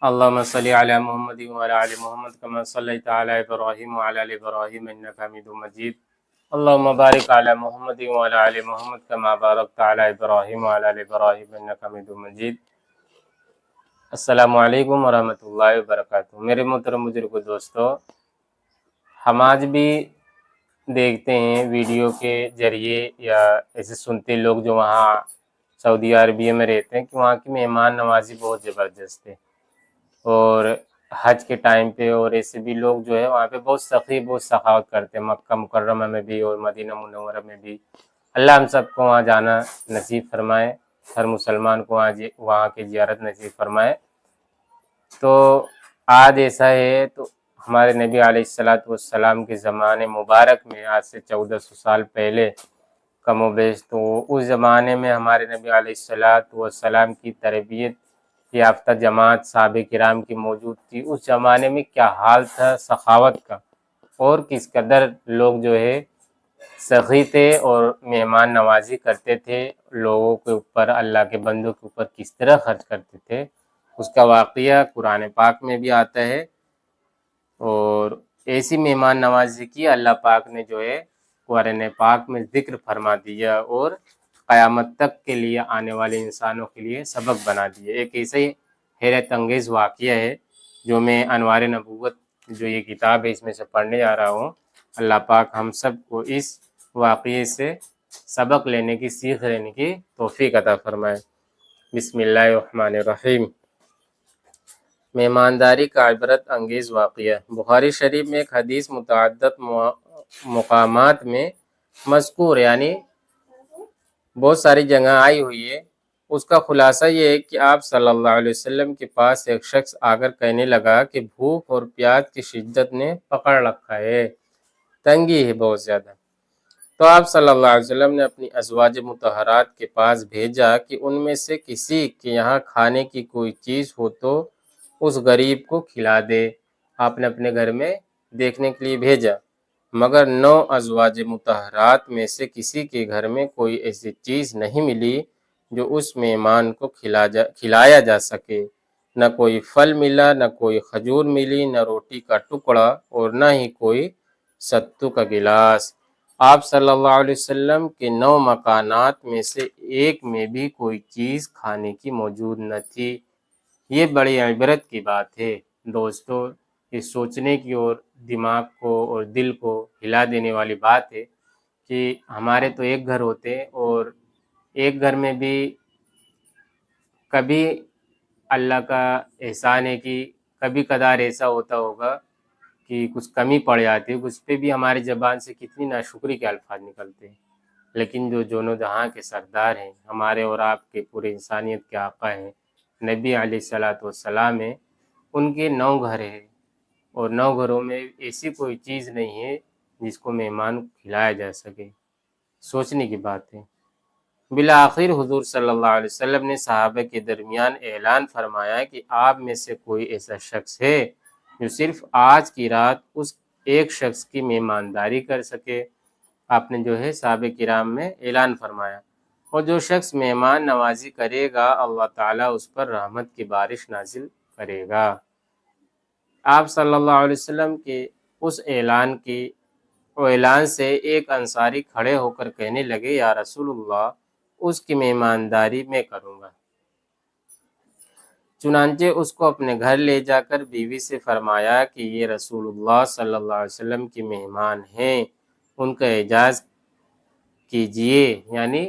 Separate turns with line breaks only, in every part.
اللهم صل على محمد وعلى آل محمد كما صليت على إبراهيم وعلى آل إبراهيم إنك حميد مجيد. اللهم بارك على محمد وعلى آل محمد كما باركت على إبراهيم وعلى آل إبراهيم إنك حميد مجيد. السلام علیکم ورحمۃ اللہ وبرکاتہ. میرے محترم بزرگ دوستو، ہم آج بھی دیکھتے ہیں ویڈیو کے ذریعے یا ایسے سنتے لوگ جو وہاں سعودی عربیہ میں رہتے ہیں کہ وہاں کی مہمان نوازی بہت زبردست ہے، اور حج کے ٹائم پہ اور ایسے بھی لوگ جو ہے وہاں پہ بہت سخی بہت سخاوت کرتے ہیں، مکہ مکرمہ میں بھی اور مدینہ منورہ میں بھی. اللہ ہم سب کو وہاں جانا نصیب فرمائے، ہر مسلمان کو وہاں کی زیارت نصیب فرمائے. تو آج ایسا ہے، تو ہمارے نبی علیہ السلام کے زمانے مبارک میں آج سے 1400 سال پہلے کم و بیش، تو اس زمانے میں ہمارے نبی علیہ السلام کی تربیت یافتہ جماعت صحابہ کرام کی موجود تھی. اس زمانے میں کیا حال تھا سخاوت کا، اور کس قدر لوگ جو ہے سخی تھے اور مہمان نوازی کرتے تھے لوگوں کے اوپر، اللہ کے بندوں کے اوپر کس طرح خرچ کرتے تھے. اس کا واقعہ قرآن پاک میں بھی آتا ہے، اور ایسی مہمان نوازی کی اللہ پاک نے جو ہے قرآن پاک میں ذکر فرما دیا، اور قیامت تک کے لیے آنے والے انسانوں کے لیے سبق بنا دیا. ایک ایسا ہی حیرت انگیز واقعہ ہے جو میں انوار نبوت جو یہ کتاب ہے اس میں سے پڑھنے جا رہا ہوں. اللہ پاک ہم سب کو اس واقعے سے سبق لینے کی، سیکھ لینے کی توفیق عطا فرمائے. بسم اللہ الرحمن الرحیم. مہمانداری کا عبرت انگیز واقعہ. بخاری شریف میں ایک حدیث متعدد مقامات میں مذکور، یعنی بہت ساری جگہ آئی ہوئی ہے. اس کا خلاصہ یہ ہے کہ آپ صلی اللہ علیہ وسلم کے پاس ایک شخص آ کر کہنے لگا کہ بھوک اور پیاس کی شدت نے پکڑ رکھا ہے، تنگی ہے بہت زیادہ. تو آپ صلی اللہ علیہ وسلم نے اپنی ازواج مطہرات کے پاس بھیجا کہ ان میں سے کسی کے یہاں کھانے کی کوئی چیز ہو تو اس غریب کو کھلا دے. آپ نے اپنے گھر میں دیکھنے کے لیے بھیجا، مگر 9 ازواج مطہرات میں سے کسی کے گھر میں کوئی ایسی چیز نہیں ملی جو اس مہمان کو کھلایا جا سکے. نہ کوئی پھل ملا، نہ کوئی کھجور ملی، نہ روٹی کا ٹکڑا، اور نہ ہی کوئی ستو کا گلاس. آپ صلی اللہ علیہ وسلم کے 9 مکانات میں سے ایک میں بھی کوئی چیز کھانے کی موجود نہ تھی. یہ بڑی عبرت کی بات ہے دوستو، یہ سوچنے کی اور دماغ کو اور دل کو ہلا دینے والی بات ہے کہ ہمارے تو ایک گھر ہوتے، اور ایک گھر میں بھی کبھی اللہ کا احسان ہے کہ کبھی کدار ایسا ہوتا ہوگا کہ کچھ کمی پڑ جاتی ہے، اس پہ بھی ہماری زبان سے کتنی ناشکری کے الفاظ نکلتے ہیں. لیکن جو جون جہاں کے سردار ہیں، ہمارے اور آپ کے پورے انسانیت کے آقا ہیں نبی علیہ السلام ہیں، ان کے 9 گھر ہیں، اور 9 گھروں میں ایسی کوئی چیز نہیں ہے جس کو مہمان کھلایا جا سکے. سوچنے کی بات ہے. بالآخر حضور صلی اللہ علیہ وسلم نے صحابہ کے درمیان اعلان فرمایا کہ آپ میں سے کوئی ایسا شخص ہے جو صرف آج کی رات اس ایک شخص کی مہمانداری کر سکے. آپ نے جو ہے صحابہ کرام میں اعلان فرمایا، اور جو شخص مہمان نوازی کرے گا اللہ تعالیٰ اس پر رحمت کی بارش نازل کرے گا. آپ صلی اللہ علیہ وسلم کے اس اعلان سے ایک انصاری کھڑے ہو کر کہنے لگے، یا رسول اللہ، اس کی مہمانداری میں کروں گا. چنانچہ اس کو اپنے گھر لے جا کر بیوی سے فرمایا کہ یہ رسول اللہ صلی اللہ علیہ وسلم کی مہمان ہیں، ان کا اعزاز کیجئے. یعنی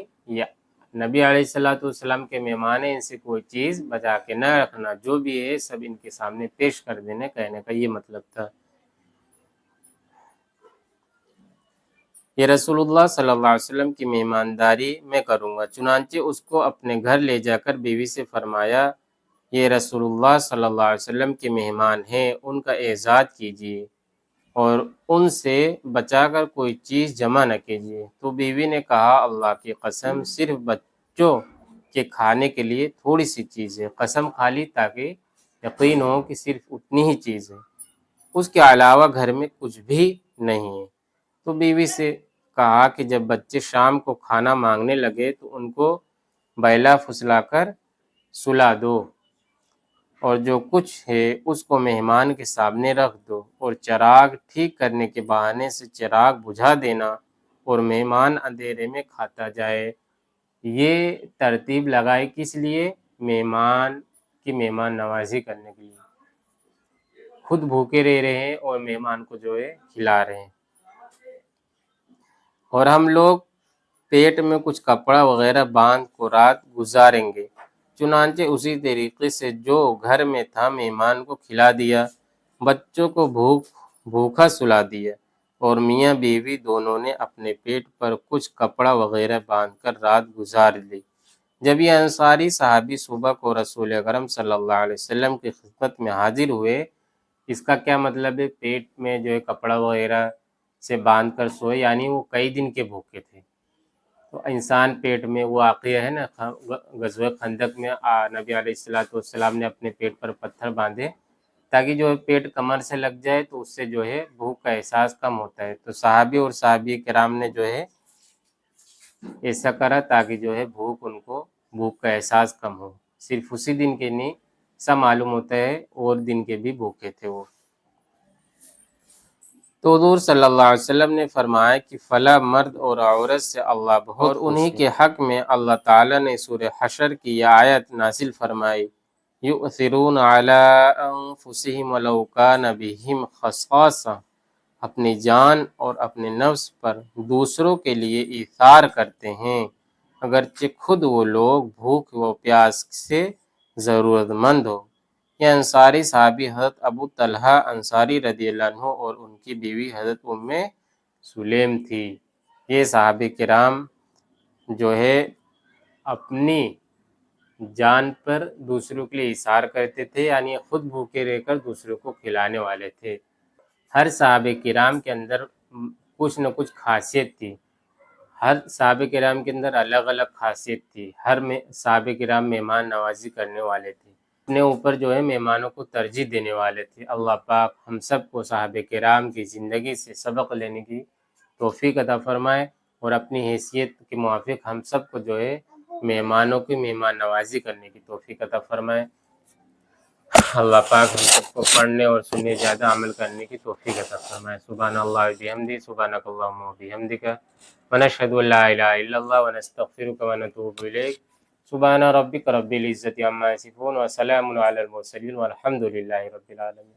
نبی علیہ السلام کے مہمان ہیں، ان سے کوئی چیز بچا کے نہ رکھنا، جو بھی ہے سب ان کے سامنے پیش کر دینے، کہنے کا یہ مطلب تھا. یہ رسول اللہ صلی اللہ علیہ وسلم کی مہمانداری میں کروں گا. چنانچہ اس کو اپنے گھر لے جا کر بیوی سے فرمایا، یہ رسول اللہ صلی اللہ علیہ وسلم کے مہمان ہیں، ان کا اعزاز کیجیے اور ان سے بچا کر کوئی چیز جمع نہ کیجیے. تو بیوی نے کہا، اللہ کی قسم، صرف بچوں کے کھانے کے لیے تھوڑی سی چیز ہے. قسم کھا لی تاکہ یقین ہو کہ صرف اتنی ہی چیز ہے، اس کے علاوہ گھر میں کچھ بھی نہیں ہے. تو بیوی سے کہا کہ جب بچے شام کو کھانا مانگنے لگے تو ان کو بیلا پھسلا کر سلا دو، اور جو کچھ ہے اس کو مہمان کے سامنے رکھ دو، اور چراغ ٹھیک کرنے کے بہانے سے چراغ بجھا دینا، اور مہمان اندھیرے میں کھاتا جائے۔ یہ ترتیب لگائی کس لیے؟ مہمان کی مہمان نوازی کرنے کے لیے۔ خود بھوکے رہ رہے ہیں اور مہمان کو جو ہے کھلا رہے ہیں۔ اور ہم لوگ پیٹ میں کچھ کپڑا وغیرہ باندھ کو رات گزاریں گے۔ چنانچہ اسی طریقے سے جو گھر میں تھا مہمان کو کھلا دیا، بچوں کو بھوکا سلا دیا، اور میاں بیوی دونوں نے اپنے پیٹ پر کچھ کپڑا وغیرہ باندھ کر رات گزار لی۔ جب یہ انصاری صحابی صبح کو رسول اکرم صلی اللہ علیہ وسلم کی خدمت میں حاضر ہوئے، اس کا کیا مطلب ہے؟ پیٹ میں جو ہے کپڑا وغیرہ سے باندھ کر سوئے، یعنی وہ کئی دن کے بھوکے تھے۔ تو انسان پیٹ میں، وہ واقعہ ہے نا غزوہ خندق میں، نبی علیہ السلام نے اپنے پیٹ پر پتھر باندھے تاکہ جو پیٹ کمر سے لگ جائے تو اس سے جو ہے بھوک کا احساس کم ہوتا ہے۔ تو صحابی اور صحابی کرام نے جو ہے ایسا کرا تاکہ جو ہے بھوک کا احساس کم ہو۔ صرف اسی دن کے نہیں، سب معلوم ہوتا ہے اور دن کے بھی بھوکے تھے وہ۔ تو حضور صلی اللہ علیہ وسلم نے فرمایا کہ فلاں مرد اور عورت سے اللہ بہت خوش ہے، اور انہی کے حق میں اللہ تعالیٰ نے سورہ حشر کی یہ آیت نازل فرمائی، یؤثرون علی انفسہم ولو کان بہم خصاصہ، اپنی جان اور اپنے نفس پر دوسروں کے لیے ایثار کرتے ہیں اگرچہ خود وہ لوگ بھوک و پیاس سے ضرورت مند ہو۔ یہ انصاری صحابی حضرت ابو طلحہ انصاری رضی اللہ عنہ اور ان کی بیوی حضرت ام سلیم تھی۔ یہ صحابہ کرام جو ہے اپنی جان پر دوسروں کے لیے ایثار کرتے تھے، یعنی خود بھوکے رہ کر دوسروں کو کھلانے والے تھے۔ ہر صحابہ کرام کے اندر کچھ نہ کچھ خاصیت تھی، ہر صحابہ کرام کے اندر الگ الگ خاصیت تھی۔ ہر صحابہ کرام مہمان نوازی کرنے والے تھے، اپنے اوپر جو ہے مہمانوں کو ترجیح دینے والے تھے۔ اللہ پاک ہم سب کو صحابہ کرام کی زندگی سے سبق لینے کی توفیق عطا فرمائے، اور اپنی حیثیت کے موافق ہم سب کو جو ہے مہمانوں کی مہمان نوازی کرنے کی توفیق عطا فرمائے۔ اللہ پاک ہم سب کو پڑھنے اور سننے زیادہ عمل کرنے کی توفیق عطا فرمائے۔ سبحان اللہ وبحمدہ، سبحانک اللہم وبحمدک، ونشہد ان لا الہ الا اللہ ونستغفرک ونتوب الیک۔ سبحان ربک رب العزۃ عما یصفون وسلام علی المرسلین والحمد للہ رب العالمین۔